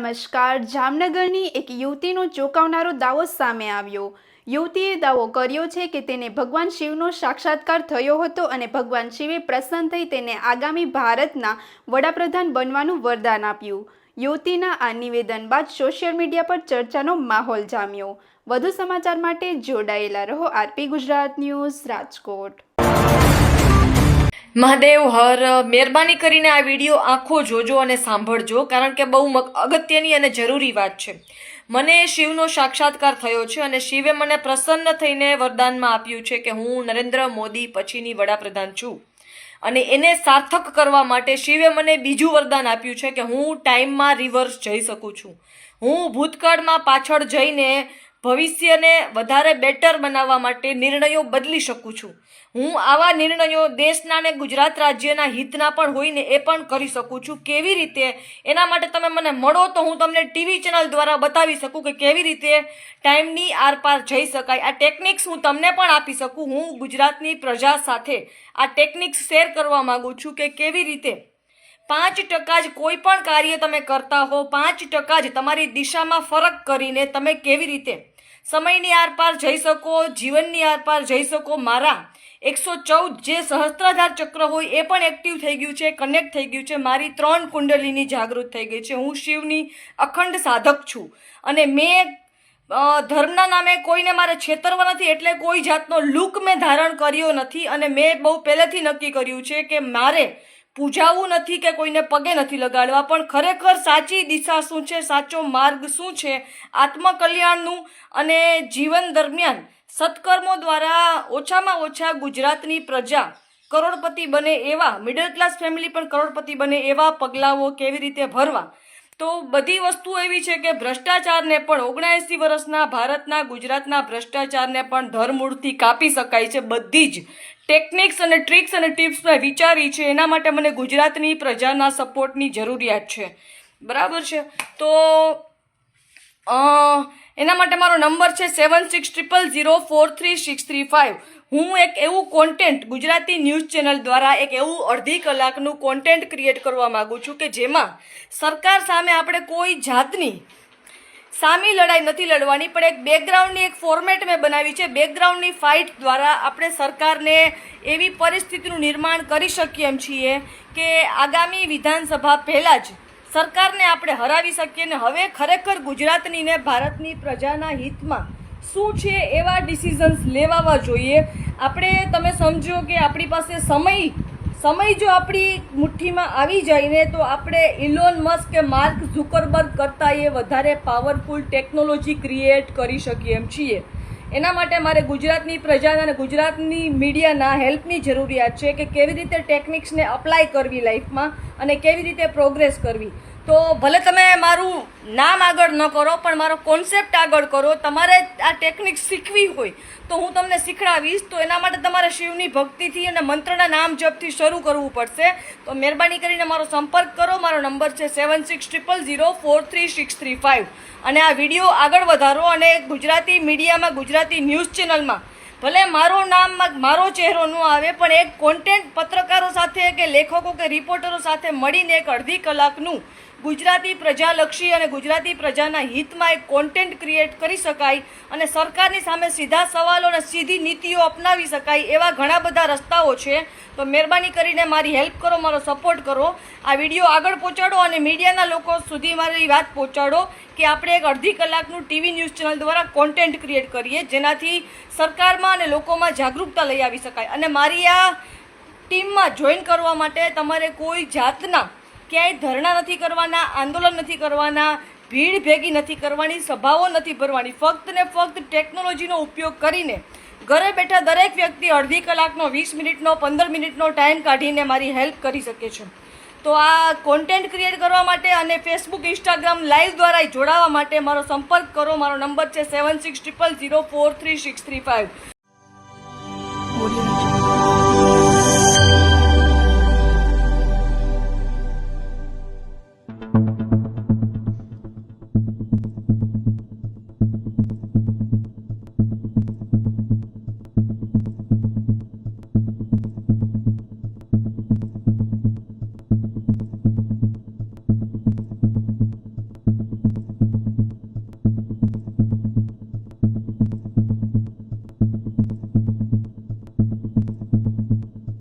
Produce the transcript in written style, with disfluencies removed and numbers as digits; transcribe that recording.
નમસ્કાર. જામનગરની એક યુવતીનો ચોંકાવનારો દાવો સામે આવ્યો. યુવતીએ દાવો કર્યો છે કે તેને ભગવાન શિવનો સાક્ષાત્કાર થયો હતો અને ભગવાન શિવે પ્રસન્ન થઈ તેને આગામી ભારતના વડાપ્રધાન બનવાનું વરદાન આપ્યું. યુવતીના આ નિવેદન બાદ સોશિયલ મીડિયા પર ચર્ચાનો માહોલ જામ્યો. વધુ સમાચાર માટે જોડાયેલા રહો આરપી ગુજરાત ન્યૂઝ રાજકોટ. મહાદેવ હર, મહેરબાની કરીને આ વિડીયો આખો જોજો અને સાંભળજો, કારણ કે બહુ અગત્યની અને જરૂરી વાત છે. મને શિવનો સાક્ષાત્કાર થયો છે અને શિવે મને પ્રસન્ન થઈને વરદાનમાં આપ્યું છે કે હું નરેન્દ્ર મોદી પછીની વડાપ્રધાન છું. અને એને સાર્થક કરવા માટે શિવે મને બીજું વરદાન આપ્યું છે કે હું ટાઈમમાં રિવર્સ જઈ શકું છું. હું ભૂતકાળમાં પાછળ જઈને ભવિષ્યને વધારે બેટર બનાવવા માટે નિર્ણયો બદલી શકું છું. હું આવા નિર્ણયો દેશના અને ગુજરાત રાજ્યના હિતના પણ હોય ને એ પણ કરી શકું છું. કેવી રીતે, એના માટે તમે મને મળો તો હું તમને ટીવી ચેનલ દ્વારા બતાવી શકું કે કેવી રીતે ટાઈમની આરપાર જઈ શકાય. આ ટેકનિક્સ હું તમને પણ આપી શકું. હું ગુજરાતની પ્રજા સાથે આ ટેકનિક્સ શેર કરવા માગું છું કે કેવી રીતે 5% જ કોઈ પણ કાર્ય તમે કરતા હો, 5% જ તમારી દિશામાં ફરક કરીને તમે કેવી રીતે સમયની આરપાર જઈ શકો, જીવનની આરપાર જઈ શકો. મારા 114 જે સહસ્ત્રાધાર ચક્ર હોય એ પણ એક્ટિવ થઈ ગયું છે, કનેક્ટ થઈ ગયું છે. મારી 3 કુંડલીની જાગૃત થઈ ગઈ છે. હું શિવની અખંડ સાધક છું અને મેં ધર્મના નામે કોઈને મારે છેતરવા નથી, એટલે કોઈ જાતનો લુક મેં ધારણ કર્યો નથી. અને મેં બહુ પહેલેથી નક્કી કર્યું છે કે મારે પૂજાવું નથી કે કોઈને પગે નથી લગાડવા, પણ ખરેખર સાચી દિશા શું છે, સાચો માર્ગ શું છે, આત્મકલ્યાણનું અને જીવન દરમિયાન સત્કર્મો દ્વારા ઓછામાં ઓછા ગુજરાતની પ્રજા કરોડપતિ બને એવા, મિડલ ક્લાસ ફેમિલી પણ કરોડપતિ બને એવા પગલાઓ કેવી રીતે ભરવા. તો બધી વસ્તુ એવી છે કે ભ્રષ્ટાચારને પણ 79 વર્ષના ભારતના, ગુજરાતના ભ્રષ્ટાચારને પણ ધરમૂળથી કાપી શકાય છે. બધી જ ટેકનિક્સ અને ટ્રિક્સ અને ટિપ્સ મેં વિચારી છે. એના માટે મને ગુજરાતની પ્રજાના સપોર્ટની જરૂરિયાત છે. બરાબર છે? તો એના માટે મારો નંબર છે 7600043635. હું એક એવું કોન્ટેન્ટ ગુજરાતી ન્યૂઝ ચેનલ દ્વારા એક એવું અડધી કલાકનું કોન્ટેન્ટ ક્રિએટ કરવા માગું છું કે જેમાં સરકાર સામે આપણે કોઈ જાતની સામી લડાઈ નથી લડવાની, પણ એક બેકગ્રાઉન્ડની એક ફોર્મેટ મેં બનાવી છે. બેકગ્રાઉન્ડની ફાઇટ દ્વારા આપણે સરકારને એવી પરિસ્થિતિનું નિર્માણ કરી શકીએ એમ છીએ કે આગામી વિધાનસભા પહેલાં જ સરકારને આપણે હરાવી શકીએ. ને હવે ખરેખર ગુજરાતની ને ભારતની પ્રજાના હિતમાં શું છે એવા ડિસિઝન્સ લેવાવા જોઈએ. આપણે, તમે સમજો કે આપણી પાસે સમય જો આપણી મુઠ્ઠીમાં આવી જાય ને તો આપણે ઇલોન મસ્ક કે માર્ક ઝુકરબર્ગ કરતાં એ વધારે પાવરફુલ ટેકનોલોજી ક્રિએટ કરી શકીએ એમ છીએ. એના માટે મારે ગુજરાતની પ્રજાના અને ગુજરાતની મીડિયાના હેલ્પની જરૂરિયાત છે કે કેવી રીતે ટેકનિક્સને અપ્લાય કરવી લાઈફમાં અને કેવી રીતે પ્રોગ્રેસ કરવી. તો ભલે તમે મારું નામ આગળ ન કરો પણ મારો કોન્સેપ્ટ આગળ કરો. તમારે આ ટેકનિક શીખવી હોય તો હું તમને શીખડાવીશ. તો એના માટે તમારે શિવની ભક્તિથી અને મંત્રના નામ જપથી શરૂ કરવું પડશે. તો મહેરબાની કરીને મારો સંપર્ક કરો. મારો નંબર છે 7600043635. અને આ વિડીયો આગળ વધારો અને ગુજરાતી મીડિયામાં, ગુજરાતી ન્યૂઝ ચેનલમાં ભલે મારું નામ, મારો ચહેરો ન આવે, પણ એક કોન્ટેન્ટ પત્રકારો સાથે કે લેખકો કે રિપોર્ટરો સાથે મળીને એક અડધી કલાકનું ગુજરાતી પ્રજાલક્ષી અને ગુજરાતી પ્રજાના હિતમાં એક કોન્ટેન્ટ ક્રિએટ કરી શકાય અને સરકારની સામે સીધા સવાલો અને સીધી નીતિઓ અપનાવી શકાય એવા ઘણા બધા રસ્તાઓ છે. તો મહેરબાની કરીને મારી હેલ્પ કરો, મારો સપોર્ટ કરો. આ વિડીયો આગળ પહોંચાડો અને મીડિયાના લોકો સુધી મારી વાત પહોંચાડો કે આપણે એક અડધી કલાકનું ટીવી ન્યૂઝ ચેનલ દ્વારા કોન્ટેન્ટ ક્રિએટ કરીએ જેનાથી સરકારમાં અને લોકોમાં જાગૃતતા લઈ આવી શકાય. અને મારી આ ટીમમાં જોઈન કરવા માટે તમારે કોઈ જાતના ક્યાંય ધરણા નથી કરવાના, આંદોલન નથી કરવાના, ભીડ ભેગી નથી કરવાની, સભાઓ નથી ભરવાની. ફક્ત ને ફક્ત ટેકનોલોજીનો ઉપયોગ કરીને ઘરે બેઠા દરેક વ્યક્તિ અડધી કલાકનો, 20 મિનિટનો, 15 મિનિટનો ટાઈમ કાઢીને મારી હેલ્પ કરી શકે છે. તો આ કોન્ટેન્ટ ક્રિએટ કરવા માટે અને ફેસબુક, ઇન્સ્ટાગ્રામ લાઈવ દ્વારા જોડાવા માટે મારો સંપર્ક કરો. મારો નંબર છે 7600043635.